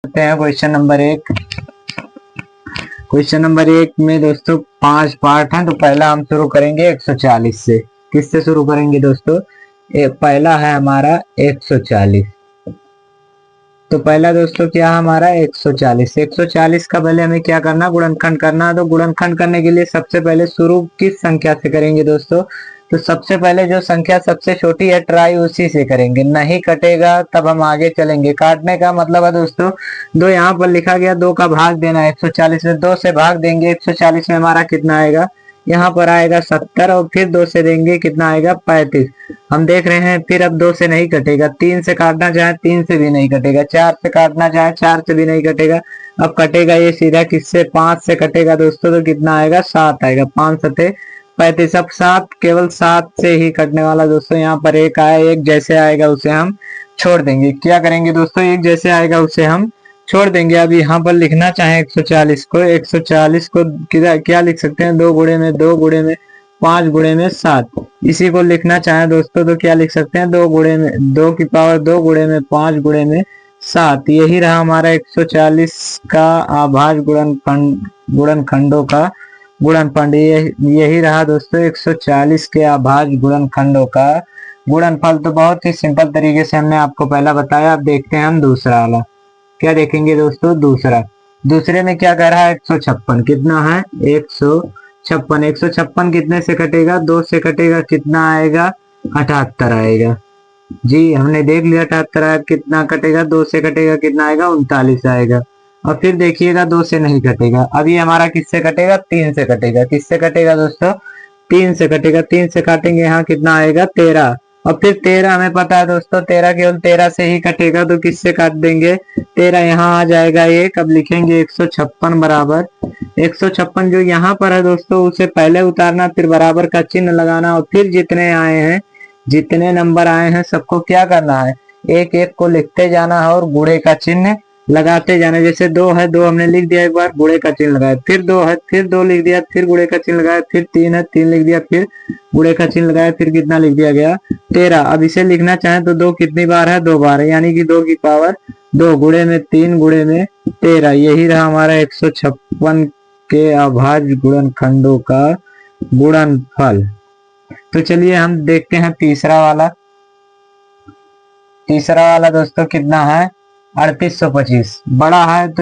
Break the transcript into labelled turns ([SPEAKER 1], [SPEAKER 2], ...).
[SPEAKER 1] करते हैं question number 1। Question number 1 में दोस्तों 5 पार्ट हैं। तो पहला हम शुरू करेंगे 140 से। किससे शुरू करेंगे दोस्तों? पहला है हमारा 140। तो पहला दोस्तों क्या है हमारा 140। 140 का पहले हमें क्या करना, गुणनखंड करना है। तो गुणनखंड करने के लिए सबसे पहले शुरू किस संख्या से करेंगे दोस्तों? तो सबसे पहले जो संख्या सबसे छोटी है ट्राई उसी से करेंगे, नहीं कटेगा तब हम आगे चलेंगे। काटने का मतलब है दोस्तों, दो यहाँ पर लिखा गया, दो का भाग देना है 140 में, दो से भाग देंगे 140 में हमारा कितना आएगा, यहाँ पर आएगा 70 और फिर दो से देंगे कितना आएगा 35। हम देख रहे हैं फिर अब दो से नहीं कटेगा, तीन से काटना चाहे तीन से भी नहीं कटेगा, चार से काटना चाहे चार से भी नहीं कटेगा। अब कटेगा ये सीधा किससे, 5 से कटेगा दोस्तों। तो कितना आएगा 7 आएगा, 5 सते 35। अब 7 केवल 7 से ही कटने वाला दोस्तों। यहाँ पर एक आया, एक जैसे आएगा उसे हम छोड़ देंगे। क्या करेंगे दोस्तों, एक जैसे आएगा उसे हम छोड़ देंगे। अब यहाँ पर लिखना चाहे 140 को, 140 को क्या लिख सकते हैं, 2 गुणे में 2 गुणे में 5 गुणे में 7। इसी को लिखना चाहे दोस्तों तो क्या लिख सकते हैं, 2 गुणे में 2 की पावर 2 गुणे में 5 गुणे में 7। यही रहा हमारा 140 का अभाज्य गुणनखंडों का गुणनफल। यही रहा दोस्तों 140 के अभाज्य गुणनखंडों का गुणनफल। तो बहुत ही सिंपल तरीके से हमने आपको पहला बताया। अब देखते हैं हम दूसरा वाला। क्या देखेंगे दोस्तों, दूसरे में क्या कह रहा है, 156। कितना है 156। 156 कितने से कटेगा, 2 से कटेगा, कितना आएगा 78 आएगा। जी हमने देख लिया 78 आएगा। कितना कटेगा, 2 से कटेगा, कितना आएगा 39 आएगा। और फिर देखिएगा 2 से नहीं कटेगा। अब ये हमारा किससे कटेगा, 3 से कटेगा। किससे कटेगा दोस्तों, 3 से कटेगा। 3 से काटेंगे, यहाँ कितना आएगा 13। और फिर 13 हमें पता है दोस्तों, 13 केवल 13 से ही कटेगा। तो किससे काट देंगे, 13 यहाँ आ जाएगा 1। अब लिखेंगे 156 बराबर 156 जो यहाँ पर है दोस्तों उसे पहले उतारना, फिर बराबर का चिन्ह लगाना, और फिर जितने आए हैं, जितने नंबर आए हैं सबको क्या करना है, एक एक को लिखते जाना है और गुणे का चिन्ह लगाते जाना। जैसे 2 है, 2 हमने लिख दिया, एक बार गुणे का चिन्ह लगाया, फिर 2 है, फिर 2 लिख दिया, फिर गुणे का चिन्ह लगाया, फिर 3 है, 3 लिख दिया, फिर गुणे का चिन्ह लगाया, फिर कितना लिख दिया गया 13। अब इसे लिखना चाहें तो 2 कितनी बार है, 2 बार है, यानी कि 2 की पावर 2 गुणे में 3 गुणे में 13। यही रहा हमारा 156 के अभाज्य गुणनखंडों का गुणनफल। तो चलिए हम देखते हैं तीसरा वाला। तीसरा वाला दोस्तों कितना है 3825। बड़ा है तो